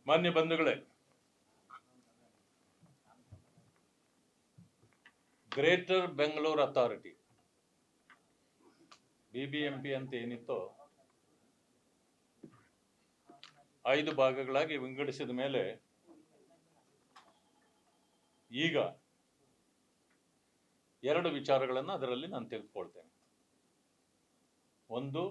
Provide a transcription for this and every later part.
ಮಾನ್ಯ ಬಂಧುಗಳೇ, greater Bengaluru authority BBMP ಅಂತ ಏನಿತ್ತೋ 5 ಭಾಗಗಳಾಗಿ ವಿಂಗಡಿಸಿದ ಮೇಲೆ ಈಗ 2 ವಿಚಾರಗಳನ್ನು ಅದರಲ್ಲಿ ನಾನು ತೆಗೆದುಕೊಳ್ತೇನೆ. ಒಂದು,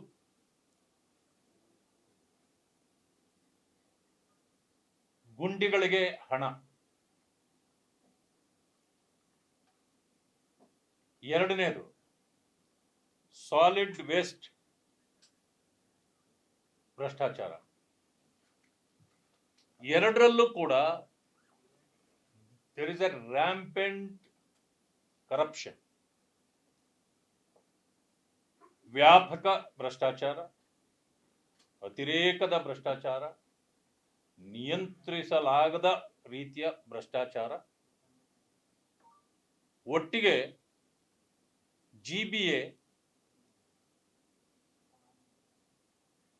ಗುಂಡಿಗಳಿಗೆ ಹಣ. ಎರಡನೇದು, ಸಾಲಿಡ್ ವೇಸ್ಟ್ ಭ್ರಷ್ಟಾಚಾರ. ಎರಡರಲ್ಲೂ ಕೂಡ there is a rampant corruption. ವ್ಯಾಪಕ ಭ್ರಷ್ಟಾಚಾರ, ಅತಿರೇಕದ ಭ್ರಷ್ಟಾಚಾರ, ನಿಯಂತ್ರಿಸಲಾಗದ ರೀತಿಯ ಭ್ರಷ್ಟಾಚಾರ, ಒಟ್ಟಿಗೆ GBA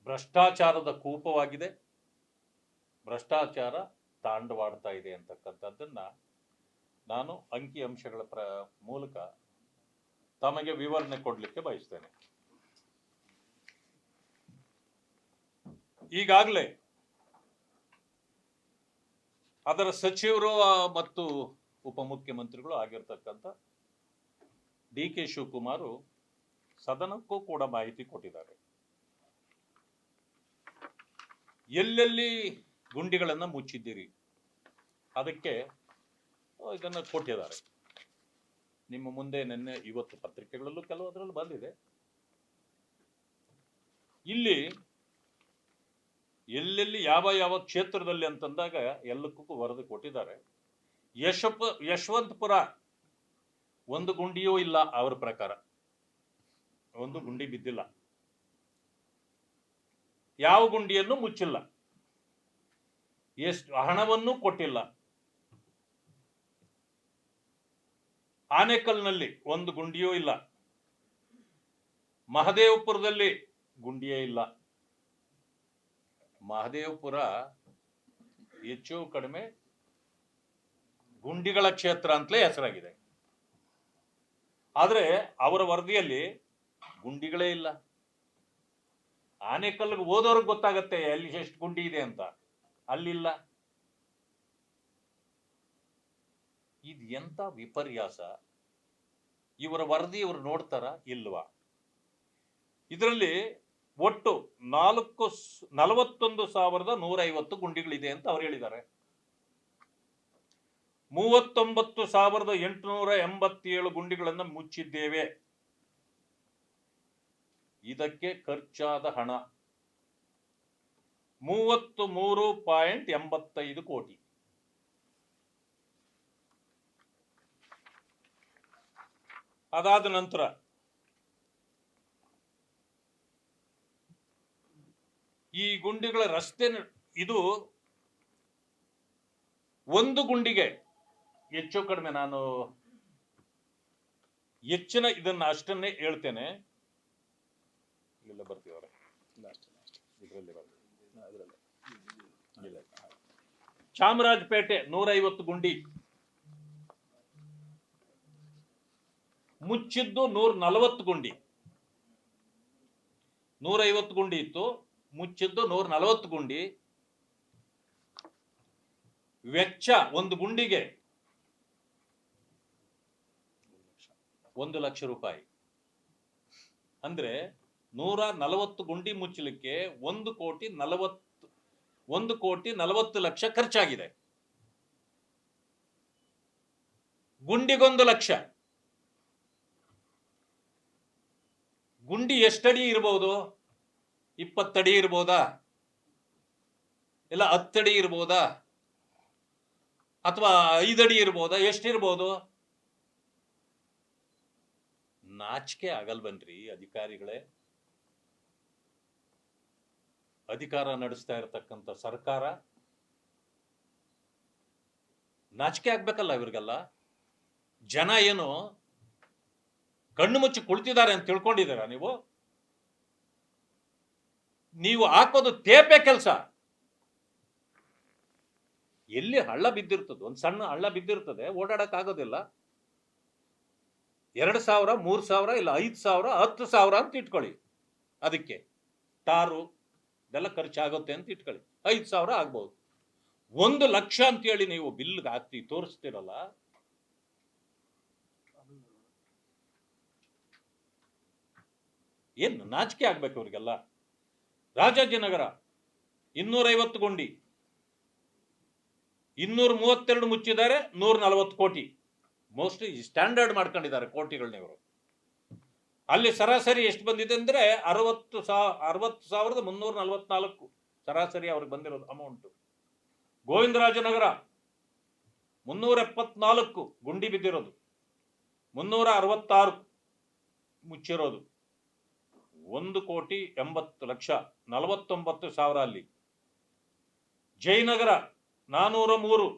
ಭ್ರಷ್ಟಾಚಾರದ ಕೂಪವಾಗಿದೆ, ಭ್ರಷ್ಟಾಚಾರ ತಾಂಡವಾಡ್ತಾ ಇದೆ ಅಂತಕ್ಕಂಥದ್ದನ್ನ ನಾನು ಅಂಕಿಅಂಶಗಳ ಮೂಲಕ ತಮಗೆ ವಿವರಣೆ ಕೊಡಲಿಕ್ಕೆ ಬಯಸ್ತೇನೆ. ಈಗಾಗಲೇ ಅದರ ಸಚಿವರು ಮತ್ತು ಉಪಮುಖ್ಯಮಂತ್ರಿಗಳು ಆಗಿರ್ತಕ್ಕಂಥ DK ಶಿವಕುಮಾರ್ ಸದನಕ್ಕೂ ಕೂಡ ಮಾಹಿತಿ ಕೊಟ್ಟಿದ್ದಾರೆ. ಎಲ್ಲೆಲ್ಲಿ ಗುಂಡಿಗಳನ್ನು ಮುಚ್ಚಿದ್ದೀರಿ ಅದಕ್ಕೆ ಇದನ್ನು ಕೊಟ್ಟಿದ್ದಾರೆ. ನಿಮ್ಮ ಮುಂದೆ ನಿನ್ನೆ ಇವತ್ತು ಪತ್ರಿಕೆಗಳಲ್ಲೂ ಕೆಲವು ಅದರಲ್ಲಿ ಬಂದಿದೆ. ಇಲ್ಲಿ ಎಲ್ಲೆಲ್ಲಿ ಯಾವ ಯಾವ ಕ್ಷೇತ್ರದಲ್ಲಿ ಅಂತಂದಾಗ ಎಲ್ಲಕ್ಕೂ ವರದಿ ಕೊಟ್ಟಿದ್ದಾರೆ. ಯಶವಂತಪುರ ಒಂದು ಗುಂಡಿಯೂ ಇಲ್ಲ, ಅವರ ಪ್ರಕಾರ ಒಂದು ಗುಂಡಿ ಬಿದ್ದಿಲ್ಲ, ಯಾವ ಗುಂಡಿಯನ್ನು ಮುಚ್ಚಿಲ್ಲ, ಎಷ್ಟು ಹಣವನ್ನು ಕೊಟ್ಟಿಲ್ಲ. ಆನೇಕಲ್ನಲ್ಲಿ ಒಂದು ಗುಂಡಿಯೂ ಇಲ್ಲ, ಮಹದೇವಪುರದಲ್ಲಿ ಗುಂಡಿಯೇ ಇಲ್ಲ. ಮಹದೇವಪುರ ಹೆಚ್ಚು ಕಡಿಮೆ ಗುಂಡಿಗಳ ಕ್ಷೇತ್ರ ಅಂತಲೇ ಹೆಸರಾಗಿದೆ. ಆದ್ರೆ ಅವರ ವರದಿಯಲ್ಲಿ ಗುಂಡಿಗಳೇ ಇಲ್ಲ. ಆನೇಕಲ್ಗೆ ಹೋದವ್ರಿಗೆ ಗೊತ್ತಾಗತ್ತೆ ಅಲ್ಲಿ ಎಷ್ಟು ಗುಂಡಿ ಇದೆ ಅಂತ, ಅಲ್ಲಿಲ್ಲ. ಇದು ಎಂತ ವಿಪರ್ಯಾಸ! ಇವರ ವರದಿ ಇವರು ನೋಡ್ತಾರ ಇಲ್ವಾ? ಇದರಲ್ಲಿ ಒಟ್ಟು 41,150 ಗುಂಡಿಗಳಿದೆ ಅಂತ ಅವ್ರು ಹೇಳಿದ್ದಾರೆ. 39,887 ಗುಂಡಿಗಳನ್ನು ಮುಚ್ಚಿದ್ದೇವೆ. ಇದಕ್ಕೆ ಖರ್ಚಾದ ಹಣ 33.85 ಕೋಟಿ. ಅದಾದ ನಂತರ ಈ ಗುಂಡಿಗಳ ರಸ್ತೆ, ಇದು ಒಂದು ಗುಂಡಿಗೆ ಹೆಚ್ಚು ಕಡಿಮೆ, ನಾನು ಹೆಚ್ಚಿನ ಇದನ್ನ ಅಷ್ಟನ್ನೇ ಹೇಳ್ತೇನೆ. ಇಲ್ಲೆಲ್ಲ ಬರ್ತೀವ್ರೆ, ಇದರಲ್ಲಿ ಚಾಮರಾಜಪೇಟೆ 150 ಗುಂಡಿ, ಮುಚ್ಚಿದ್ದು 140 ಗುಂಡಿ. 150 ಗುಂಡಿ ಇತ್ತು, ಮುಚ್ಚಿದ್ದು 140 ಗುಂಡಿ. ವೆಚ್ಚ ಒಂದು ಗುಂಡಿಗೆ 1 ಲಕ್ಷ ರೂಪಾಯಿ. ಅಂದ್ರೆ 140 ಗುಂಡಿ ಮುಚ್ಚಲಿಕ್ಕೆ 1,40,40 ಲಕ್ಷ ಖರ್ಚಾಗಿದೆ. ಗುಂಡಿಗೊಂದು ಲಕ್ಷ. ಗುಂಡಿ ಎಷ್ಟಡಿ ಇರಬಹುದು? 20 ಅಡಿ ಇರ್ಬೋದಾ, ಇಲ್ಲ 10 ಅಡಿ ಇರ್ಬೋದಾ, ಅಥವಾ 5 ಅಡಿ ಇರ್ಬೋದಾ? ಎಷ್ಟಿರ್ಬೋದು? ನಾಚಿಕೆ ಆಗಲ್ಬನ್ರಿ ಅಧಿಕಾರಿಗಳೇ. ಅಧಿಕಾರ ನಡೆಸ್ತಾ ಇರತಕ್ಕಂಥ ಸರ್ಕಾರ ನಾಚಿಕೆ ಆಗ್ಬೇಕಲ್ಲ ಇವ್ರಿಗೆಲ್ಲ. ಜನ ಏನು ಕಣ್ಣು ಮುಚ್ಚಿ ಕುಳಿತಿದ್ದಾರೆ ಅಂತ ತಿಳ್ಕೊಂಡಿದ್ದೀರಾ ನೀವು? ನೀವು ಹಾಕೋದು ತೇಪೆ ಕೆಲಸ. ಎಲ್ಲಿ ಹಳ್ಳ ಬಿದ್ದಿರ್ತದೆ, ಒಂದು ಸಣ್ಣ ಹಳ್ಳ ಬಿದ್ದಿರ್ತದೆ, ಓಡಾಡಕ್ ಆಗೋದಿಲ್ಲ. 2,000, 3,000, ಇಲ್ಲ 5,000, 10,000 ಅಂತ ಇಟ್ಕೊಳ್ಳಿ. ಅದಕ್ಕೆ ಟಾರು ಇದೆಲ್ಲ ಖರ್ಚಾಗುತ್ತೆ ಅಂತ ಇಟ್ಕೊಳ್ಳಿ. 5,000 ಆಗ್ಬಹುದು. 1,00,000 ಅಂತೇಳಿ ನೀವು ಬಿಲ್ಗೆ ಹಾಕ್ತಿ ತೋರಿಸ್ತಿರಲ್ಲ, ಏನು ನಾಚಿಕೆ ಆಗ್ಬೇಕು ಅವ್ರಿಗೆಲ್ಲ. ರಾಜಾಜಿನಗರ 250 ಗುಂಡಿ, 232 ಮುಚ್ಚಿದ್ದಾರೆ, 140 ಕೋಟಿ. ಮೋಸ್ಟ್ಲಿ ಸ್ಟ್ಯಾಂಡರ್ಡ್ ಮಾಡ್ಕೊಂಡಿದ್ದಾರೆ ಕೋಟಿಗಳನ್ನ ಇವರು. ಅಲ್ಲಿ ಸರಾಸರಿ ಎಷ್ಟು ಬಂದಿದೆ ಅಂದ್ರೆ 60,344 ಸರಾಸರಿ ಅವ್ರಿಗೆ ಬಂದಿರೋದು ಅಮೌಂಟ್. ಗೋವಿಂದರಾಜನಗರ 374 ಗುಂಡಿ ಬಿದ್ದಿರೋದು, 366 ಮುಚ್ಚಿರೋದು, 1,80,00,000, 49,000 ಅಲ್ಲಿ. ಜಯನಗರ 403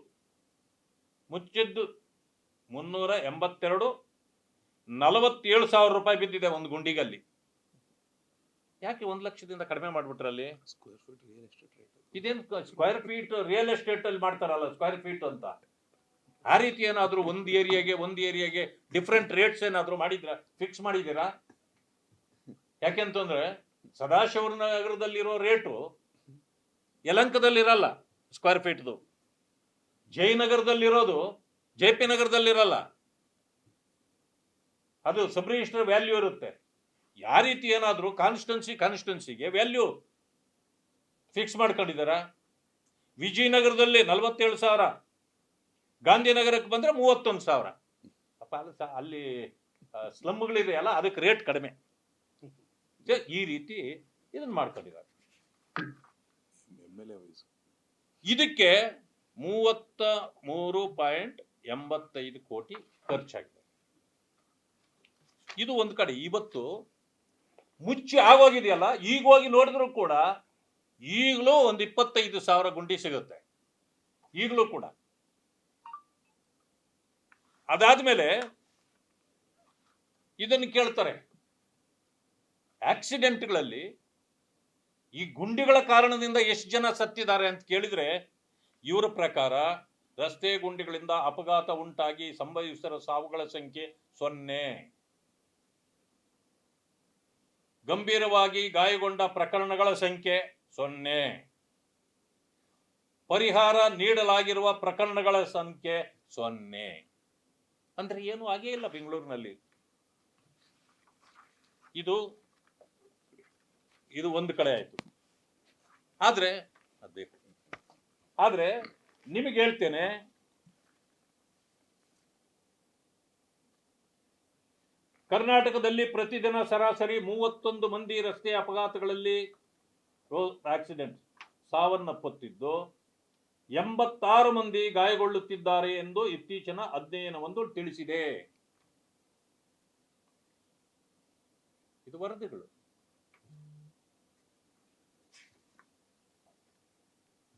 ಮುಚ್ಚಿದ್ದು 382, 47,000 ರೂಪಾಯಿ ಬಿದ್ದಿದೆ ಒಂದು ಗುಂಡಿಗಲ್ಲಿ. ಯಾಕೆ 1,00,000ದಿಂದ ಕಡಿಮೆ ಮಾಡ್ಬಿಟ್ರಲ್ಲಿ? ಇದೇನು ಸ್ಕ್ವೇರ್ ಫೀಟ್ ರಿಯಲ್ ಎಸ್ಟೇಟ್ ಅಲ್ಲಿ ಮಾಡ್ತಾರಲ್ಲ ಸ್ಕ್ವೇರ್ ಫೀಟ್ ಅಂತ, ಆ ರೀತಿ ಏನಾದ್ರು ಒಂದು ಏರಿಯಾಗೆ ಡಿಫ್ರೆಂಟ್ ರೇಟ್ಸ್ ಏನಾದ್ರು ಮಾಡಿದ್ರ, ಫಿಕ್ಸ್ ಮಾಡಿದ್ದೀರಾ? ಯಾಕೆಂತಂದ್ರೆ ಸದಾಶಿವನಗರದಲ್ಲಿರೋ ರೇಟು ಯಲಂಕದಲ್ಲಿರಲ್ಲ ಸ್ಕ್ವೇರ್ ಫೀಟ್ದು, ಜಯನಗರದಲ್ಲಿರೋದು JP ನಗರದಲ್ಲಿರಲ್ಲ, ಅದು ಸಬ್ ರಿಜಿಸ್ಟರ್ ವ್ಯಾಲ್ಯೂ ಇರುತ್ತೆ. ಯಾವ ರೀತಿ ಏನಾದ್ರು ಕಾನ್ಸ್ಟಿಟ್ಯೂನ್ಸಿಗೆ ವ್ಯಾಲ್ಯೂ ಫಿಕ್ಸ್ ಮಾಡ್ಕೊಂಡಿದ್ದಾರ. ವಿಜಯನಗರದಲ್ಲಿ 47,000, ಗಾಂಧಿನಗರಕ್ಕೆ ಬಂದ್ರೆ 31,000. ಅಪ್ಪ ಅಲ್ಲಿ ಸ್ಲಮ್ಗಳಿದೆ ಅಲ್ಲ, ಅದಕ್ಕೆ ರೇಟ್ ಕಡಿಮೆ. ಈ ರೀತಿ ಇದನ್ನ ಮಾಡ್ಕೊಂಡಿದ್ದಾರೆ. ಇದಕ್ಕೆ 33.85 ಕೋಟಿ ಖರ್ಚಾಗಿದೆ. ಇದು ಒಂದು ಕಡೆ. ಇವತ್ತು ಮುಚ್ಚಿ ಆಗೋಗಿದೆಯಲ್ಲ, ಈಗ ಹೋಗಿ ನೋಡಿದ್ರು ಕೂಡ ಈಗಲೂ ಒಂದು 25,000 ಗುಂಡಿ ಸಿಗುತ್ತೆ ಈಗಲೂ ಕೂಡ. ಅದಾದ್ಮೇಲೆ ಇದನ್ನು ಕೇಳ್ತಾರೆ, ಆಕ್ಸಿಡೆಂಟ್ಗಳಲ್ಲಿ ಈ ಗುಂಡಿಗಳ ಕಾರಣದಿಂದ ಎಷ್ಟು ಜನ ಸತ್ತಿದ್ದಾರೆ ಅಂತ ಕೇಳಿದ್ರೆ, ಇವರ ಪ್ರಕಾರ ರಸ್ತೆ ಗುಂಡಿಗಳಿಂದ ಅಪಘಾತ ಉಂಟಾಗಿ ಸಂಭವಿಸಿದ ಸಾವುಗಳ ಸಂಖ್ಯೆ 0. ಗಂಭೀರವಾಗಿ ಗಾಯಗೊಂಡ ಪ್ರಕರಣಗಳ ಸಂಖ್ಯೆ 0. ಪರಿಹಾರ ನೀಡಲಾಗಿರುವ ಪ್ರಕರಣಗಳ ಸಂಖ್ಯೆ 0. ಅಂದ್ರೆ ಏನು ಆಗೇ ಇಲ್ಲ ಬೆಂಗಳೂರಿನಲ್ಲಿ. ಇದು ಒಂದು ಕಡೆ ಆಯ್ತು. ಆದ್ರೆ ನಿಮಗೆ ಹೇಳ್ತೇನೆ, ಕರ್ನಾಟಕದಲ್ಲಿ ಪ್ರತಿದಿನ ಸರಾಸರಿ 31 ಮಂದಿ ರಸ್ತೆ ಅಪಘಾತಗಳಲ್ಲಿ ಆಕ್ಸಿಡೆಂಟ್ ಸಾವನ್ನಪ್ಪುತ್ತಿದ್ದು 86 ಮಂದಿ ಗಾಯಗೊಳ್ಳುತ್ತಿದ್ದಾರೆ ಎಂದು ಇತ್ತೀಚಿನ ಅಧ್ಯಯನವೊಂದು ತಿಳಿಸಿದೆ. ಇದು ವರದಿಗಳು.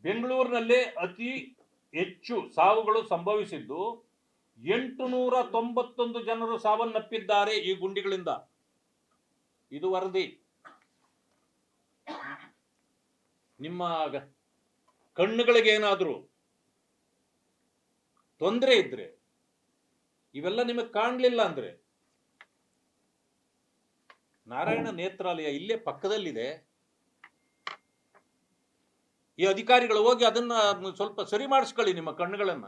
ಬೆಂಗಳೂರಿನಲ್ಲೇ ಅತಿ ಹೆಚ್ಚು ಸಾವುಗಳು ಸಂಭವಿಸಿದ್ದು 891 ಜನರು ಸಾವನ್ನಪ್ಪಿದ್ದಾರೆ ಈ ಗುಂಡಿಗಳಿಂದ. ಇದು ವರದಿ. ನಿಮ್ಮ ಕಣ್ಣುಗಳಿಗೆ ಏನಾದರೂ ತೊಂದರೆ ಇದ್ರೆ, ಇವೆಲ್ಲ ನಿಮಗೆ ಕಾಣಲಿಲ್ಲ ಅಂದ್ರೆ, ನಾರಾಯಣ ನೇತ್ರಾಲಯ ಇಲ್ಲೇ ಪಕ್ಕದಲ್ಲಿದೆ. ಈ ಅಧಿಕಾರಿಗಳು ಹೋಗಿ ಅದನ್ನ ಸ್ವಲ್ಪ ಸರಿ ಮಾಡಿಸ್ಕೊಳ್ಳಿ ನಿಮ್ಮ ಕಣ್ಣುಗಳನ್ನ.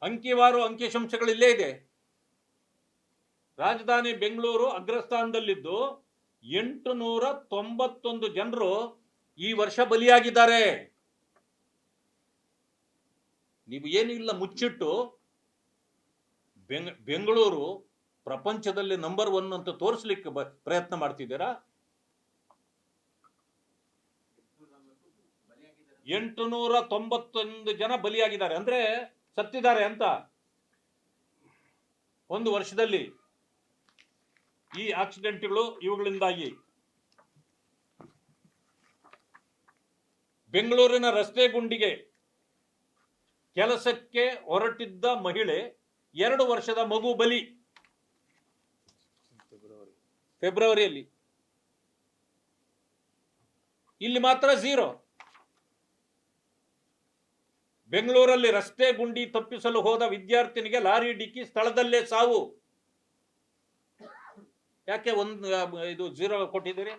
ಅಂಕಿವಾರು ಅಂಕಿಶಂಶಗಳು ಇಲ್ಲೇ ಇದೆ. ರಾಜಧಾನಿ ಬೆಂಗಳೂರು ಅಗ್ರಸ್ಥಾನದಲ್ಲಿದ್ದು 891 ಜನರು ಈ ವರ್ಷ ಬಲಿಯಾಗಿದ್ದಾರೆ. ನೀವು ಏನಿಲ್ಲ ಮುಚ್ಚಿಟ್ಟು ಬೆಂಗಳೂರು ಪ್ರಪಂಚದಲ್ಲಿ ನಂಬರ್ 1 ಅಂತ ತೋರಿಸ್ಲಿಕ್ಕೆ ಪ್ರಯತ್ನ ಮಾಡ್ತಿದ್ದೀರಾ. 891 ಜನ ಬಲಿಯಾಗಿದ್ದಾರೆ ಅಂದ್ರೆ ಸತ್ತಿದ್ದಾರೆ ಅಂತ ಒಂದು ವರ್ಷದಲ್ಲಿ ಈ ಆಕ್ಸಿಡೆಂಟ್ಗಳು ಇವುಗಳಿಂದಾಗಿ. ಬೆಂಗಳೂರಿನ ರಸ್ತೆ ಗುಂಡಿಗೆ ಕೆಲಸಕ್ಕೆ ಹೊರಟಿದ್ದ ಮಹಿಳೆ 2 ವರ್ಷದ ಮಗು ಬಲಿ. ಫೆಬ್ರವರಿಯಲ್ಲಿ. ಇಲ್ಲಿ ಮಾತ್ರ 0. ಬೆಂಗಳೂರಲ್ಲಿ ರಸ್ತೆ ಗುಂಡಿ ತಪ್ಪಿಸಲು ಹೋದ ವಿದ್ಯಾರ್ಥಿನಿಗೆ ಲಾರಿ ಡಿಕ್ಕಿ, ಸ್ಥಳದಲ್ಲೇ ಸಾವು. ಯಾಕೆ ಇದು 0 ಕೊಟ್ಟಿದ್ದೀರಿ?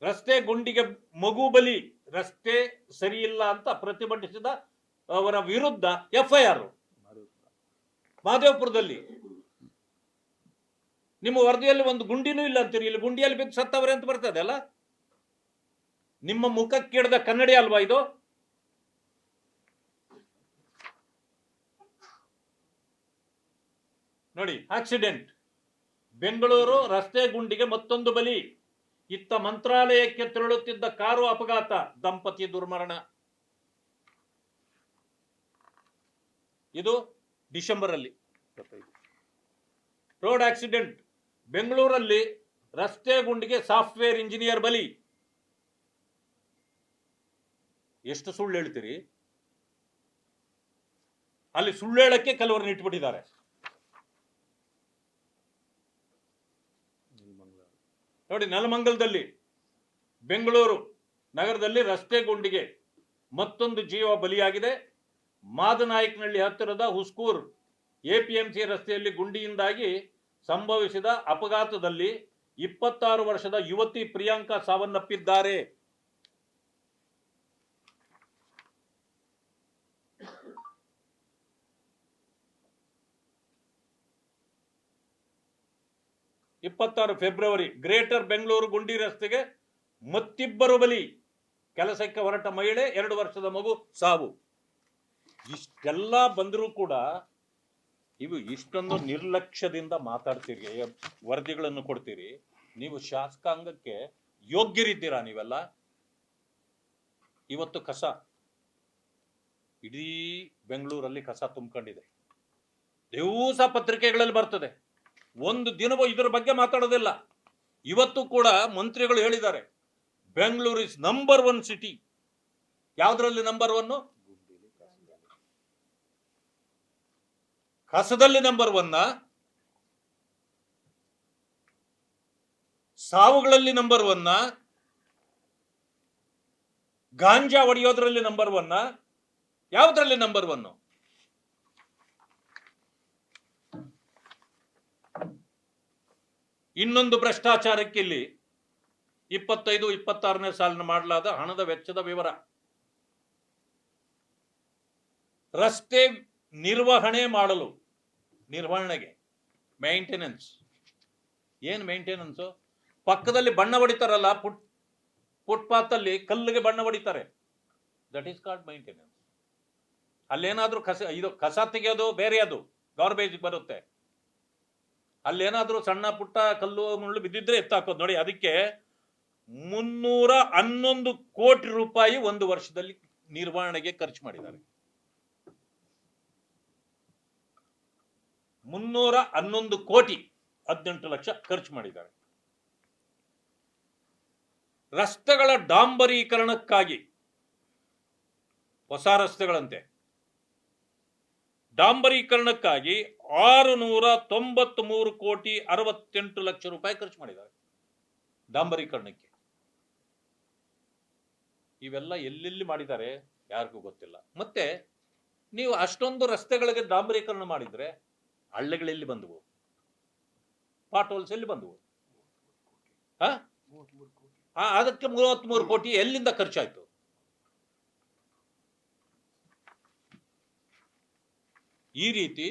ರಸ್ತೆ ಗುಂಡಿಗೆ ಮಗು ಬಲಿ, ರಸ್ತೆ ಸರಿಯಿಲ್ಲ ಅಂತ ಪ್ರತಿಭಟಿಸಿದ ಅವರ ವಿರುದ್ಧ FIR ಮಹದೇವಪುರದಲ್ಲಿ. ನಿಮ್ಮ ವರದಿಯಲ್ಲಿ ಒಂದು ಗುಂಡಿನೂ ಇಲ್ಲ ಅಂತೀರಿ, ಇಲ್ಲಿ ಗುಂಡಿಯಲ್ಲಿ ಬಿದ್ದು ಸತ್ತವರೇ ಅಂತ ಬರ್ತದೆ ಅಲ್ಲ? ನಿಮ್ಮ ಮುಖಕ್ಕಿಡದ ಕನ್ನಡಿ ಅಲ್ವಾ ಇದು? ನೋಡಿ, ಆಕ್ಸಿಡೆಂಟ್, ಬೆಂಗಳೂರು ರಸ್ತೆ ಗುಂಡಿಗೆ ಮತ್ತೊಂದು ಬಲಿ. ಇತ್ತ ಮಂತ್ರಾಲಯಕ್ಕೆ ತೆರಳುತ್ತಿದ್ದ ಕಾರು ಅಪಘಾತ, ದಂಪತಿ ದುರ್ಮರಣ. ಇದು ಡಿಸೆಂಬರ್ ಅಲ್ಲಿ. ರೋಡ್ ಆಕ್ಸಿಡೆಂಟ್, ಬೆಂಗಳೂರಲ್ಲಿ ರಸ್ತೆ ಗುಂಡಿಗೆ ಸಾಫ್ಟ್ವೇರ್ ಇಂಜಿನಿಯರ್ ಬಲಿ. ಎಷ್ಟು ಸುಳ್ಳು ಹೇಳ್ತೀರಿ? ಅಲ್ಲಿ ಸುಳ್ಳು ಹೇಳಕ್ಕೆ ಕೆಲವರನ್ನು ಇಟ್ಬಿಟ್ಟಿದ್ದಾರೆ. ನೋಡಿ, ನೆಲಮಂಗಲದಲ್ಲಿ, ಬೆಂಗಳೂರು ನಗರದಲ್ಲಿ ರಸ್ತೆ ಗುಂಡಿಗೆ ಮತ್ತೊಂದು ಜೀವ ಬಲಿಯಾಗಿದೆ. ಮಾದನಾಯಕನಹಳ್ಳಿ ಹತ್ತಿರದ ಹುಸ್ಕೂರ್ APMC ರಸ್ತೆಯಲ್ಲಿ ಗುಂಡಿಯಿಂದಾಗಿ ಸಂಭವಿಸಿದ ಅಪಘಾತದಲ್ಲಿ 26 ವರ್ಷದ ಯುವತಿ ಪ್ರಿಯಾಂಕಾ ಸಾವನ್ನಪ್ಪಿದ್ದಾರೆ. ಫೆಬ್ರವರಿ ಗ್ರೇಟರ್ ಬೆಂಗಳೂರು ಗುಂಡಿ ರಸ್ತೆಗೆ ಮತ್ತಿಬ್ಬರು ಬಲಿ, ಕೆಲಸಕ್ಕೆ ಹೊರಟ ಮಹಿಳೆ, 2 ವರ್ಷದ ಮಗು ಸಾವು. ಇಷ್ಟೆಲ್ಲ ಬಂದರೂ ಕೂಡ ಇವು ಇಷ್ಟೊಂದು ನಿರ್ಲಕ್ಷ್ಯದಿಂದ ಮಾತಾಡ್ತೀರಿ, ವರದಿಗಳನ್ನು ಕೊಡ್ತೀರಿ. ನೀವು ಶಾಸಕಾಂಗಕ್ಕೆ ಯೋಗ್ಯರಿದ್ದೀರಾ ನೀವೆಲ್ಲ? ಇವತ್ತು ಕಸ ಇಡೀ ಬೆಂಗಳೂರಲ್ಲಿ ಕಸ ತುಂಬಿಕೊಂಡಿದೆ. ದಿವಸ ಪತ್ರಿಕೆಗಳಲ್ಲಿ ಬರ್ತದೆ, ಒಂದು ದಿನವೂ ಇದರ ಬಗ್ಗೆ ಮಾತಾಡೋದಿಲ್ಲ. ಇವತ್ತು ಕೂಡ ಮಂತ್ರಿಗಳು ಹೇಳಿದ್ದಾರೆ, ಬೆಂಗಳೂರು ಇಸ್ ನಂಬರ್ 1 ಸಿಟಿ. ಯಾವುದರಲ್ಲಿ ನಂಬರ್ 1? ಕಸದಲ್ಲಿ ನಂಬರ್ 1, ಸಾವುಗಳಲ್ಲಿ ನಂಬರ್ 1, ಗಾಂಜಾ ಹೊಡೆಯೋದ್ರಲ್ಲಿ ನಂಬರ್ 1, ಯಾವುದರಲ್ಲಿ ನಂಬರ್ 1? ಇನ್ನೊಂದು ಭ್ರಷ್ಟಾಚಾರಕ್ಕೆ ಇಲ್ಲಿ 25-26ನೇ ಸಾಲಿನ ಮಾಡಲಾದ ಹಣದ ವೆಚ್ಚದ ವಿವರ. ರಸ್ತೆ ನಿರ್ವಹಣೆಗೆ ಮೇಂಟೆನೆನ್ಸ್. ಏನು ಮೇಂಟೆನೆನ್ಸ್? ಪಕ್ಕದಲ್ಲಿ ಬಣ್ಣ ಹೊಡಿತಾರಲ್ಲ, ಫುಟ್ಪಾತ್ ಅಲ್ಲಿ ಕಲ್ಲಿಗೆ ಬಣ್ಣ ಹೊಡಿತಾರೆ, ದಟ್ ಈಸ್ ಕಾಲ್ಡ್ ಮೇಂಟೆನೆನ್ಸ್. ಅಲ್ಲೇನಾದ್ರೂ ಕಸ ತೆಗೆಯೋದು ಬೇರೆ, ಅದು ಗಾರ್ಬೇಜ್ ಬರುತ್ತೆ. ಅಲ್ಲೇನಾದ್ರೂ ಸಣ್ಣ ಪುಟ್ಟ ಕಲ್ಲು ಮುಳ್ಳು ಬಿದ್ದಿದ್ರೆ ಎತ್ತಾಕೋದು. ನೋಡಿ, ಅದಕ್ಕೆ 311 ಕೋಟಿ ರೂಪಾಯಿ ಒಂದು ವರ್ಷದಲ್ಲಿ ನಿರ್ವಹಣೆಗೆ ಖರ್ಚು ಮಾಡಿದ್ದಾರೆ. 311 ಕೋಟಿ, 18 ಲಕ್ಷ ಖರ್ಚು ಮಾಡಿದ್ದಾರೆ. ರಸ್ತೆಗಳ ಡಾಂಬರೀಕರಣಕ್ಕಾಗಿ, ಹೊಸ ರಸ್ತೆಗಳಂತೆ, ಡಾಂಬರೀಕರಣಕ್ಕಾಗಿ 693 ಕೋಟಿ 68 ಲಕ್ಷ ರೂಪಾಯಿ ಖರ್ಚು ಮಾಡಿದ್ದಾರೆ ಡಾಂಬರೀಕರಣಕ್ಕೆ. ಇವೆಲ್ಲ ಎಲ್ಲೆಲ್ಲಿ ಮಾಡಿದ್ದಾರೆ ಯಾರಿಗೂ ಗೊತ್ತಿಲ್ಲ. ಮತ್ತೆ ನೀವು ಅಷ್ಟೊಂದು ರಸ್ತೆಗಳಿಗೆ ಡಾಂಬರೀಕರಣ ಮಾಡಿದ್ರೆ ಹಳ್ಳಿಗಳೆಲ್ಲಿ ಬಂದವು? ಪಾಟ್ ಹೋಲ್ಸ್ ಎಲ್ಲಿ ಬಂದವು? ಅದಕ್ಕೆ 33 ಕೋಟಿ ಎಲ್ಲಿಂದ ಖರ್ಚಾಯ್ತು? ಈ ರೀತಿ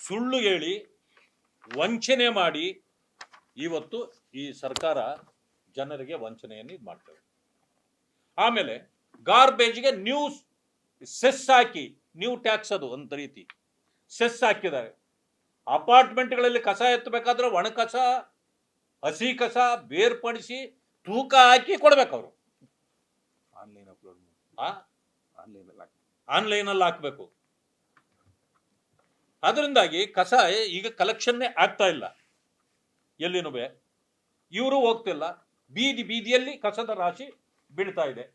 ಸುಳ್ಳು ಹೇಳಿ ವಂಚನೆ ಮಾಡಿ ಇವತ್ತು ಈ ಸರ್ಕಾರ ಜನರಿಗೆ ವಂಚನೆಯನ್ನು ಇದು ಮಾಡ್ತವೆ. ಆಮೇಲೆ ಗಾರ್ಬೇಜ್ಗೆ ನ್ಯೂ ಸೆಸ್ ಹಾಕಿ, ನ್ಯೂ ಟ್ಯಾಕ್ಸ್, ಅದು ಒಂದು ರೀತಿ ಸೆಸ್ ಹಾಕಿದ್ದಾರೆ. ಅಪಾರ್ಟ್ಮೆಂಟ್ಗಳಲ್ಲಿ ಕಸ ಎತ್ತಬೇಕಾದ್ರೆ ಒಣ ಕಸ, ಹಸಿ ಕಸ ಬೇರ್ಪಡಿಸಿ ತೂಕ ಹಾಕಿ ಕೊಡ್ಬೇಕು ಅವರು. ಆನ್ಲೈನಲ್ಲಿ ಹಾಕ್ಬೇಕು. ಅದರಿಂದಾಗಿ ಕಸ ಈಗ ಕಲೆಕ್ಷನ್ನೇ ಆಗ್ತಾ ಇಲ್ಲ ಎಲ್ಲಿನೂ. ಇವರು ಹೋಗ್ತಿಲ್ಲ, ಬೀದಿಯಲ್ಲಿ ಕಸದ ರಾಶಿ ಬೀಳ್ತಾ ಇದೆ.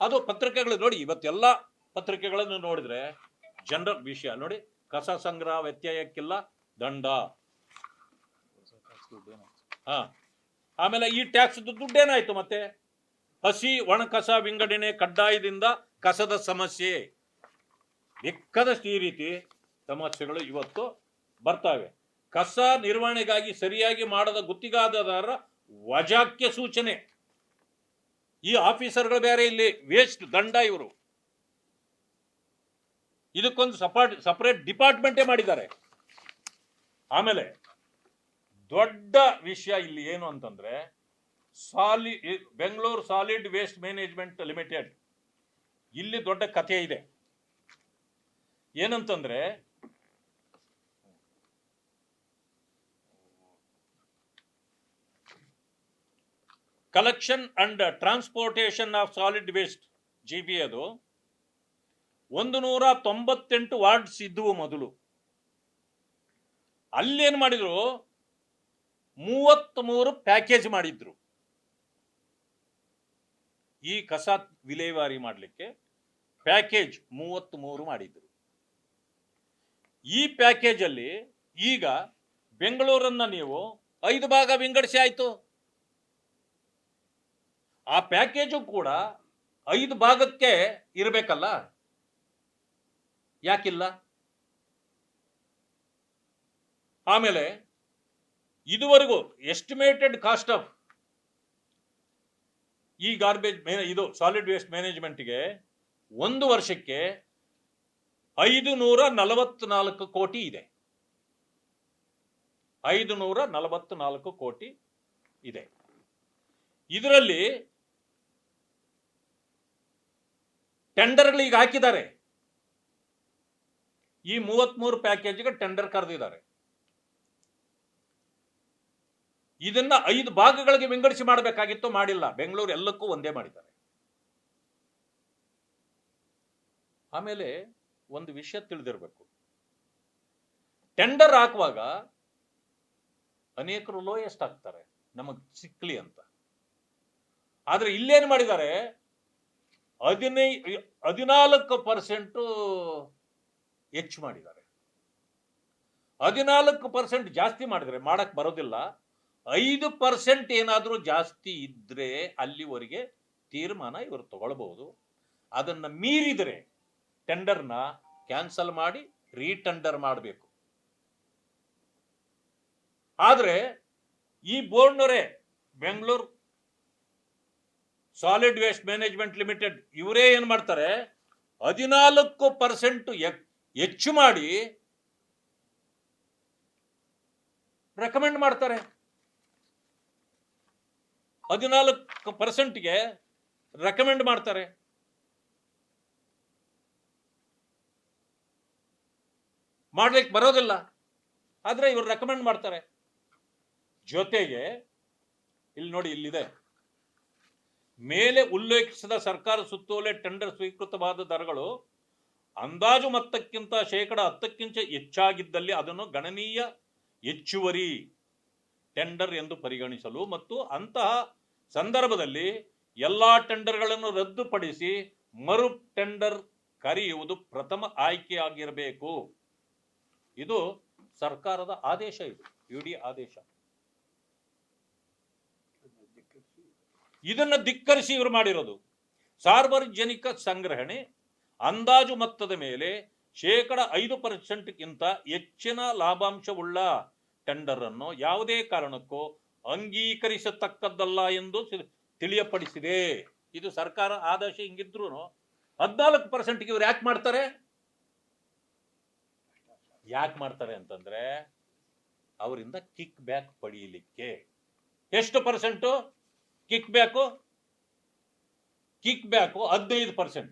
ಅದು ಪತ್ರಿಕೆಗಳು ನೋಡಿ, ಇವತ್ತೆಲ್ಲ ಪತ್ರಿಕೆಗಳನ್ನು ನೋಡಿದ್ರೆ ಜನರಲ್ ವಿಷಯ ನೋಡಿ, ಕಸ ಸಂಗ್ರಹ ವ್ಯತ್ಯಯಕ್ಕಿಲ್ಲ ದಂಡ. ಆಮೇಲೆ ಈ ಟ್ಯಾಕ್ಸ್ ದುಡ್ಡೇನಾಯ್ತು? ಮತ್ತೆ ಹಸಿ ಒಣ ಕಸ ವಿಂಗಡಣೆ ಕಡ್ಡಾಯದಿಂದ ಕಸದ ಸಮಸ್ಯೆ. ಬೆಕ್ಕದಷ್ಟು ಈ ರೀತಿ ಸಮಸ್ಯೆಗಳು ಇವತ್ತು ಬರ್ತಾವೆ. ಕಸ ನಿರ್ವಹಣೆಗಾಗಿ ಸರಿಯಾಗಿ ಮಾಡದ ಗುತ್ತಿಗೆದಾರರ ವಜಾಕ್ಕೆ ಸೂಚನೆ. ಈ ಆಫೀಸರ್ಗಳು ಬೇರೆ, ಇಲ್ಲಿ ವೇಸ್ಟ್ ದಂಡ ಇವರು. ಇದಕ್ಕೊಂದು ಸಪರೇಟ್ ಡಿಪಾರ್ಟ್ಮೆಂಟೇ ಮಾಡಿದ್ದಾರೆ. ಆಮೇಲೆ ದೊಡ್ಡ ವಿಷಯ ಇಲ್ಲಿ ಏನು ಅಂತಂದ್ರೆ, Bengaluru solid waste management limited, ಇಲ್ಲಿ ದೊಡ್ಡ ಕಥೆ ಇದೆ. ಏನಂತಂದ್ರೆ, collection and transportation of solid waste GB, ಅದು 198 ವಾರ್ಡ್ಸ್ ಇದ್ದುವು ಮೊದಲು. ಅಲ್ಲೇನ್ ಮಾಡಿದ್ರು, 33 ಪ್ಯಾಕೇಜ್ ಮಾಡಿದ್ರು. ಈ ಕಸ ವಿಲೇವಾರಿ ಮಾಡಲಿಕ್ಕೆ ಪ್ಯಾಕೇಜ್ 33 ಮಾಡಿದ್ರು. ಈ ಪ್ಯಾಕೇಜ್ ಅಲ್ಲಿ ಈಗ ಬೆಂಗಳೂರನ್ನ ನೀವು 5 ಭಾಗ ವಿಂಗಡಿಸಿ ಆಯ್ತು. ಆ ಪ್ಯಾಕೇಜು ಕೂಡ 5 ಭಾಗಕ್ಕೆ ಇರಬೇಕಲ್ಲ, ಯಾಕಿಲ್ಲ? ಆಮೇಲೆ ಇದುವರೆಗೂ ಎಸ್ಟಿಮೇಟೆಡ್ ಕಾಸ್ಟ್ ಆಫ್ ಈ ಗಾರ್ಬೇಜ್ ಇದು ಸಾಲಿಡ್ ವೇಸ್ಟ್ ಮ್ಯಾನೇಜ್ಮೆಂಟ್ಗೆ 1 ವರ್ಷಕ್ಕೆ 544 ಕೋಟಿ ಇದೆ. 544 ಕೋಟಿ ಇದೆ. ಇದರಲ್ಲಿ ಟೆಂಡರ್ಗಳಿಗೆ ಹಾಕಿದ್ದಾರೆ. ಈ 33 ಪ್ಯಾಕೇಜ್ಗೆ ಟೆಂಡರ್ ಕರೆದಿದ್ದಾರೆ. ಇದನ್ನ 5 ಭಾಗಗಳಿಗೆ ವಿಂಗಡಿಸಿ ಮಾಡಬೇಕಾಗಿತ್ತು, ಮಾಡಿಲ್ಲ. ಬೆಂಗಳೂರು ಎಲ್ಲಕ್ಕೂ ಒಂದೇ ಮಾಡಿದ್ದಾರೆ. ಆಮೇಲೆ ಒಂದು ವಿಷಯ ತಿಳಿದಿರಬೇಕು, ಟೆಂಡರ್ ಹಾಕುವಾಗ ಅನೇಕರು ಲೋಯೆಸ್ಟ್ ಹಾಕ್ತಾರೆ ನಮಗ್ ಸಿಕ್ಲಿ ಅಂತ. ಆದ್ರೆ ಇಲ್ಲೇನು ಮಾಡಿದ್ದಾರೆ, 14% ಹೆಚ್ಚು ಮಾಡಿದ್ದಾರೆ. 14% ಜಾಸ್ತಿ ಮಾಡಿದರೆ ಮಾಡಕ್ ಬರೋದಿಲ್ಲ. 5% ಏನಾದ್ರೂ ಜಾಸ್ತಿ ಇದ್ರೆ ಅಲ್ಲಿವರೆಗೆ ತೀರ್ಮಾನ ಇವರು ತಗೊಳ್ಬಹುದು. ಅದನ್ನ ಮೀರಿದರೆ ಟೆಂಡರ್ನ ಕ್ಯಾನ್ಸಲ್ ಮಾಡಿ ರೀಟೆಂಡರ್ ಮಾಡಬೇಕು. ಆದ್ರೆ ಈ ಬೋರ್ಡ್ನವರೇ, Bengaluru solid waste management limited, ಇವರೇ ಏನ್ ಮಾಡ್ತಾರೆ, 14% ಹೆಚ್ಚು ಮಾಡಿ ರೆಕಮೆಂಡ್ ಮಾಡ್ತಾರೆ. 14%ಗೆ ರೆಕಮೆಂಡ್ ಮಾಡ್ತಾರೆ. ಮಾಡ್ಲಿಕ್ಕೆ ಬರೋದಿಲ್ಲ, ಆದ್ರೆ ಇವರು ರೆಕಮೆಂಡ್ ಮಾಡ್ತಾರೆ. ಜೊತೆಗೆ ಇಲ್ಲಿ ನೋಡಿ, ಇಲ್ಲಿದೆ, ಮೇಲೆ ಉಲ್ಲೇಖಿಸಿದ ಸರ್ಕಾರ ಸುತ್ತೋಲೆ ಟೆಂಡರ್ ಸ್ವೀಕೃತವಾದ ದರಗಳು ಅಂದಾಜು ಮೊತ್ತಕ್ಕಿಂತ 10% ಹೆಚ್ಚಾಗಿದ್ದಲ್ಲಿ ಅದನ್ನು ಗಣನೀಯ ಹೆಚ್ಚುವರಿ ಟೆಂಡರ್ ಎಂದು ಪರಿಗಣಿಸಲು ಮತ್ತು ಅಂತಹ ಸಂದರ್ಭದಲ್ಲಿ ಎಲ್ಲಾ ಟೆಂಡರ್ಗಳನ್ನು ರದ್ದುಪಡಿಸಿ ಮರು ಟೆಂಡರ್ ಕರೆಯುವುದು ಪ್ರಥಮ ಆಯ್ಕೆಯಾಗಿರಬೇಕು. ಇದು ಸರ್ಕಾರದ ಆದೇಶ, ಇದು UD ಆದೇಶ. ಇದನ್ನ ಧಿಕ್ಕರಿಸಿ ಇವರು ಮಾಡಿರೋದು. ಸಾರ್ವಜನಿಕ ಸಂಗ್ರಹಣೆ ಅಂದಾಜು ಮೊತ್ತದ ಮೇಲೆ 5% ಹೆಚ್ಚಿನ ಲಾಭಾಂಶವುಳ್ಳ ಟೆಂಡರ್ ಅನ್ನು ಯಾವುದೇ ಕಾರಣಕ್ಕೂ ಅಂಗೀಕರಿಸತಕ್ಕದ್ದಲ್ಲ ಎಂದು ತಿಳಿಯಪಡಿಸಿದೆ. ಇದು ಸರ್ಕಾರ ಆದೇಶ. ಹಿಂಗಿದ್ರು 14% ಇವ್ರು ಯಾಕೆ ಮಾಡ್ತಾರೆ ಅಂತಂದ್ರೆ, ಅವರಿಂದ ಕಿಕ್ ಬ್ಯಾಕ್ ಪಡೆಯಲಿಕ್ಕೆ. ಎಷ್ಟು ಪರ್ಸೆಂಟ್ ಕಿಕ್ ಬ್ಯಾಕು? 15%.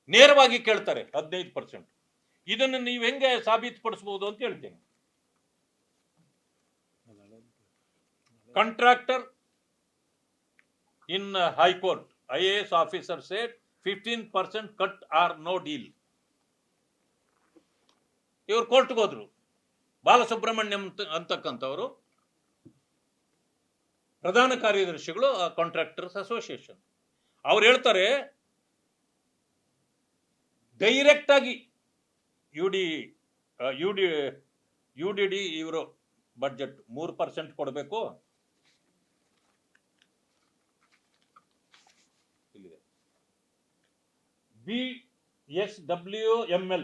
ನೇರವಾಗಿ ಕೇಳ್ತಾರೆ 15%. ಇದನ್ನು ನೀವು ಹೆಂಗೆ ಸಾಬೀತುಪಡಿಸಬಹುದು ಅಂತ ಹೇಳ್ತೇನೆ. Contractor in high court IAS officer said 15% cut or no deal. ಇವರು ಕೋರ್ಟ್ಗೆ ಹೋದ್ರು. ಬಾಲಸುಬ್ರಹ್ಮಣ್ಯಂ ಅಂತಕ್ಕಂಥವರು ಪ್ರಧಾನ ಕಾರ್ಯದರ್ಶಿಗಳು ಕಾಂಟ್ರಾಕ್ಟರ್ಸ್ ಅಸೋಸಿಯೇಷನ್. ಅವ್ರು ಹೇಳ್ತಾರೆ, ಡೈರೆಕ್ಟ್ ಆಗಿ UDD ಇವರು ಬಡ್ಜೆಟ್ 3% ಕೊಡಬೇಕು, BSWML,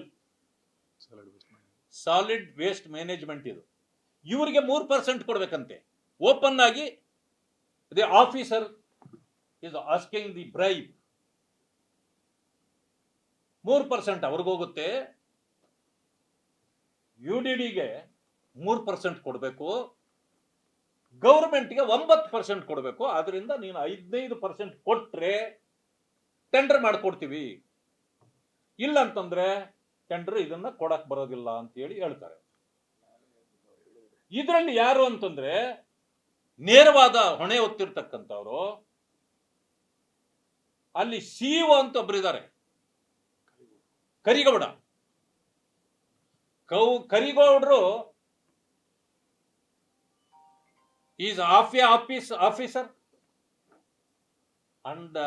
ಸಾಲಿಡ್ ವೇಸ್ಟ್ ಮ್ಯಾನೇಜ್ಮೆಂಟ್. ಇದು ಇವರಿಗೆ 3% ಕೊಡ್ಬೇಕಂತೆ. ಓಪನ್ ಆಗಿ the officer is asking the bribe. 3% ಅವ್ರಿಗೋಗುತ್ತೆ, UDDಗೆ 3% ಕೊಡಬೇಕು, ಗೌರ್ಮೆಂಟ್ಗೆ 9% ಕೊಡಬೇಕು. ಆದ್ರಿಂದ ನೀನು 15% ಕೊಟ್ರೆ ಟೆಂಡರ್ ಮಾಡ್ಕೊಡ್ತೀವಿ, ಇಲ್ಲ ಅಂತಂದ್ರೆ ಟೆಂಡರ್ ಇದನ್ನ ಕೊಡಕ್ ಬರೋದಿಲ್ಲ ಅಂತ ಹೇಳಿ ಹೇಳ್ತಾರೆ. ಇದರಲ್ಲಿ ಯಾರು ಅಂತಂದ್ರೆ ನೇರವಾದ ಹೊಣೆ ಹೊತ್ತಿರ್ತಕ್ಕಂಥವ್ರು, ಅಲ್ಲಿ CEO ಅಂತ ಒಬ್ಬರಿದ್ದಾರೆ, ಕರಿಗೌಡ. ಕರಿಗೌಡರು is officer and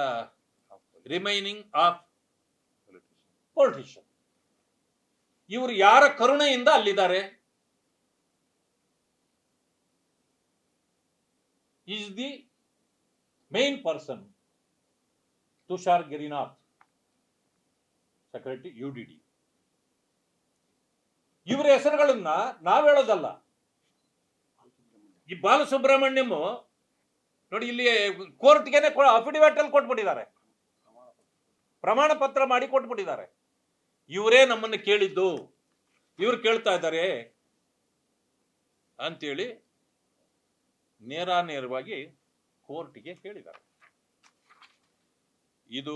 remaining of politician. ಇವರು ಯಾರ ಕರುಣೆಯಿಂದ ಅಲ್ಲಿದ್ದಾರೆ? Is the main person Tushar Girinath, secretary UDD. ಇವರ ಹೆಸರುಗಳನ್ನ ನಾವ್ ಹೇಳೋದಲ್ಲ. ಈ ಬಾಲಸುಬ್ರಹ್ಮಣ್ಯಂ ನೋಡಿ, ಇಲ್ಲಿ ಕೋರ್ಟ್ಗೆನೆ ಅಫಿಡವಿಟ್ ಅಲ್ಲಿ ಕೊಟ್ಬಿಟ್ಟಿದ್ದಾರೆ, ಪ್ರಮಾಣ ಪತ್ರ ಮಾಡಿ ಕೊಟ್ಬಿಟ್ಟಿದ್ದಾರೆ. ಇವರೇ ನಮ್ಮನ್ನು ಕೇಳಿದ್ದು, ಇವ್ರು ಕೇಳ್ತಾ ಇದ್ದಾರೆ ಅಂತೇಳಿ ನೇರವಾಗಿ ಕೋರ್ಟ್ಗೆ ಹೇಳಿದ್ದಾರೆ. ಇದು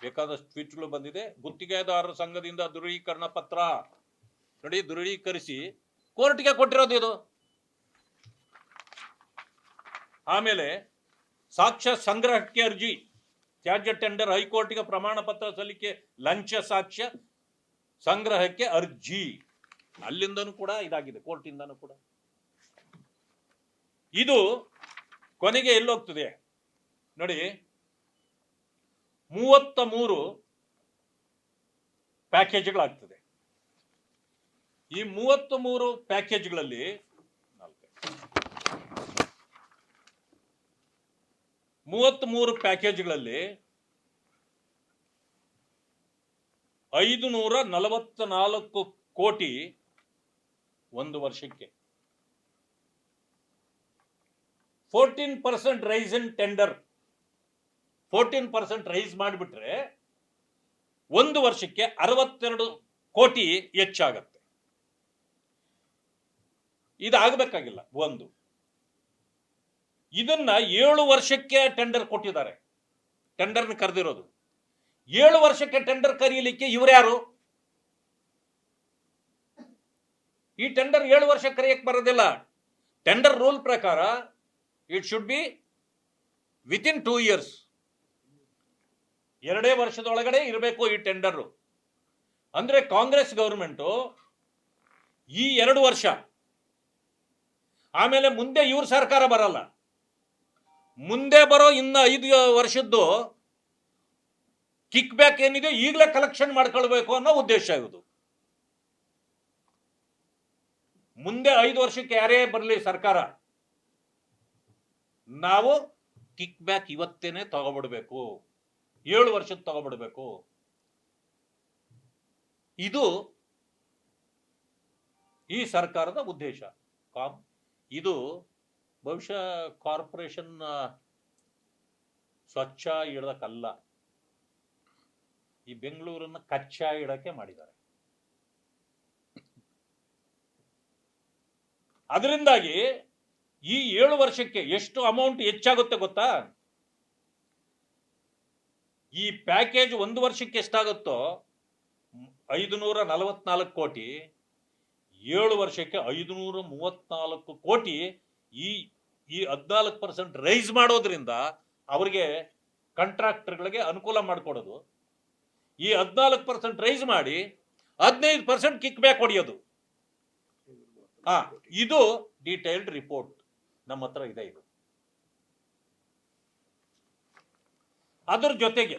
ಬೇಕಾದಷ್ಟು ಟ್ವೀಟ್ಗಳು ಬಂದಿದೆ. ಗುತ್ತಿಗೆದಾರರ ಸಂಘದಿಂದ ದೃಢೀಕರಣ ಪತ್ರ ನೋಡಿ, ದೃಢೀಕರಿಸಿ ಕೋರ್ಟ್ಗೆ ಕೊಟ್ಟಿರೋದು ಇದು. ಆಮೇಲೆ ಸಾಕ್ಷ್ಯ ಸಂಗ್ರಹಕ್ಕೆ ಅರ್ಜಿ, ತ್ಯಾಜ್ಯ ಟೆಂಡರ್, ಹೈಕೋರ್ಟ್ಗೆ ಪ್ರಮಾಣ ಪತ್ರ ಸಲ್ಲಿಕೆ, ಲಂಚ ಸಾಕ್ಷ್ಯ ಸಂಗ್ರಹಕ್ಕೆ ಅರ್ಜಿ. ಅಲ್ಲಿಂದನೂ ಕೂಡ ಇದಾಗಿದೆ, ಕೋರ್ಟಿಂದನೂ ಕೂಡ. ಇದು ಕೊನೆಗೆ ಎಲ್ಲೋಗ್ತದೆ ನೋಡಿ, 33 ಪ್ಯಾಕೇಜ್ಗಳಾಗ್ತದೆ. ಈ 33 ಪ್ಯಾಕೇಜ್ಗಳಲ್ಲಿ 544 ಕೋಟಿ ಒಂದು ವರ್ಷಕ್ಕೆ. 14% ರೈಸ್ ಇನ್ ಟೆಂಡರ್, 14% ರೈಸ್ ಮಾಡಿಬಿಟ್ರೆ ಒಂದು ವರ್ಷಕ್ಕೆ 62 ಕೋಟಿ ಹೆಚ್ಚಾಗತ್ತೆ. ಇದಾಗಬೇಕಾಗಿಲ್ಲ. ಒಂದು ಇದನ್ನ 7 ವರ್ಷಕ್ಕೆ ಟೆಂಡರ್ ಕೊಟ್ಟಿದ್ದಾರೆ. ಟೆಂಡರ್ನ ಕರೆದಿರೋದು 7 ವರ್ಷಕ್ಕೆ. ಟೆಂಡರ್ ಕರೀಲಿಕ್ಕೆ ಇವರ್ಯಾರು? ಈ ಟೆಂಡರ್ 7 ವರ್ಷ ಕರೆಯಕ್ಕೆ ಬರೋದಿಲ್ಲ. ಟೆಂಡರ್ ರೂಲ್ ಪ್ರಕಾರ it should be within 2 years, 2 ವರ್ಷದೊಳಗಡೆ ಇರಬೇಕು ಈ ಟೆಂಡರ್. ಅಂದ್ರೆ ಕಾಂಗ್ರೆಸ್ ಗೌರ್ಮೆಂಟು ಈ 2 ವರ್ಷ, ಆಮೇಲೆ ಮುಂದೆ ಇವ್ರ ಸರ್ಕಾರ ಬರಲ್ಲ, ಮುಂದೆ ಬರೋ ಇನ್ನು 5 ವರ್ಷದ್ದು ಕಿಕ್ ಬ್ಯಾಕ್ ಏನಿದೆ ಈಗಲೇ ಕಲೆಕ್ಷನ್ ಮಾಡ್ಕೊಳ್ಬೇಕು ಅನ್ನೋ ಉದ್ದೇಶ ಇದು. ಮುಂದೆ 5 ವರ್ಷಕ್ಕೆ ಯಾರೇ ಬರಲಿ ಸರ್ಕಾರ, ನಾವು ಕಿಕ್ ಬ್ಯಾಕ್ ಇವತ್ತೇನೆ ತಗೋಬಿಡ್ಬೇಕು, 7 ವರ್ಷಕ್ಕೆ ತಗೋಬಿಡ್ಬೇಕು. ಇದು ಈ ಸರ್ಕಾರದ ಉದ್ದೇಶ. ಇದು ಬಹುಶಃ ಕಾರ್ಪೊರೇಷನ್ ಸ್ವಚ್ಛ ಇಡೋದಕ್ಕಲ್ಲ, ಈ ಬೆಂಗಳೂರನ್ನ ಕಚ್ಚಾ ಇಡಕ್ಕೆ ಮಾಡಿದ್ದಾರೆ. ಅದರಿಂದಾಗಿ ಈ 7 ವರ್ಷಕ್ಕೆ ಎಷ್ಟು ಅಮೌಂಟ್ ಹೆಚ್ಚಾಗುತ್ತೆ ಗೊತ್ತಾ? ಈ ಪ್ಯಾಕೇಜ್ 1 ವರ್ಷಕ್ಕೆ ಎಷ್ಟಾಗುತ್ತೋ 544 ಕೋಟಿ, 7 ವರ್ಷಕ್ಕೆ 534 ಕೋಟಿ. ಈ 14% ರೈಸ್ ಮಾಡೋದ್ರಿಂದ ಅವರಿಗೆ ಕಾಂಟ್ರಾಕ್ಟರ್ಗಳಿಗೆ ಅನುಕೂಲ ಮಾಡಿಕೊಡೋದು. ಈ 14% ರೈಸ್ ಮಾಡಿ 15% ಕಿಕ್ ಬ್ಯಾಕ್ ಹೊಡೆಯೋದು. ಇದು ಡೀಟೇಲ್ಡ್ ರಿಪೋರ್ಟ್ ನಮ್ಮ ಹತ್ರ ಇದೆ. ಇದು ಅದರ ಜೊತೆಗೆ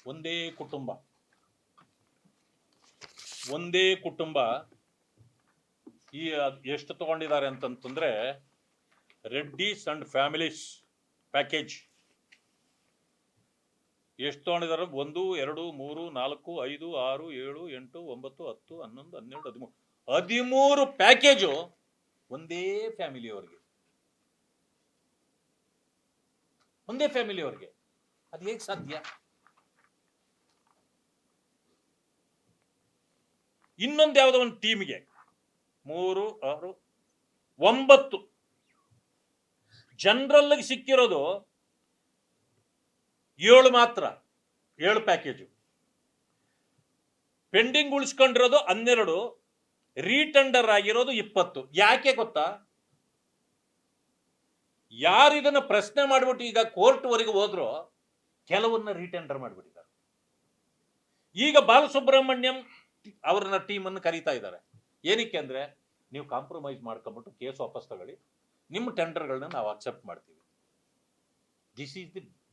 ಒಂದೇ ಕುಟುಂಬ ಈ ಎಷ್ಟು ತಗೊಂಡಿದ್ದಾರೆ ಅಂತಂತಂದ್ರೆ ರೆಡ್ಡೀಸ್ ಅಂಡ್ ಫ್ಯಾಮಿಲೀಸ್ ಪ್ಯಾಕೇಜ್ ಎಷ್ಟು ತಗೊಂಡಿದ್ದಾರೆ? 1 2 3 4 5 6 7 8 9 10 11 12 13 ಪ್ಯಾಕೇಜು ಒಂದೇ ಫ್ಯಾಮಿಲಿಯವರಿಗೆ. ಅದು ಹೇಗೆ ಸಾಧ್ಯ? ಇನ್ನೊಂದು ಯಾವುದೋ ಒಂದು ಟೀಮ್ಗೆ 3 6 9 ಜನರಲ್ ಸಿಕ್ಕಿರೋದು 7 ಮಾತ್ರ, 7 ಪ್ಯಾಕೇಜು. ಪೆಂಡಿಂಗ್ ಉಳಿಸ್ಕೊಂಡಿರೋದು 12, ರೀಟೆಂಡರ್ ಆಗಿರೋದು 20. ಯಾಕೆ ಗೊತ್ತಾ? ಯಾರು ಇದನ್ನ ಪ್ರಶ್ನೆ ಮಾಡ್ಬಿಟ್ಟು ಈಗ ಕೋರ್ಟ್ ವರೆಗೆ ಹೋದ್ರು ಕೆಲವನ್ನ ರೀಟೆಂಡರ್ ಮಾಡಿಬಿಟ್ಟಿದ್ದಾರೆ. ಈಗ ಬಾಲಸುಬ್ರಹ್ಮಣ್ಯಂ ಅವ್ರನ್ನ ಟೀಮನ್ನು ಕರೀತಾ ಇದ್ದಾರೆ. ಏನಕ್ಕೆ ಅಂದ್ರೆ, ನೀವು ಕಾಂಪ್ರಮೈಸ್ ಮಾಡ್ಕೊಂಡ್ಬಿಟ್ಟು ಕೇಸ್ ವಾಪಸ್ ತಗೊಳ್ಳಿ, ನಿಮ್ಮ ಟೆಂಡರ್ಗಳನ್ನ ನಾವು ಅಕ್ಸೆಪ್ಟ್ ಮಾಡ್ತೀವಿ. This is the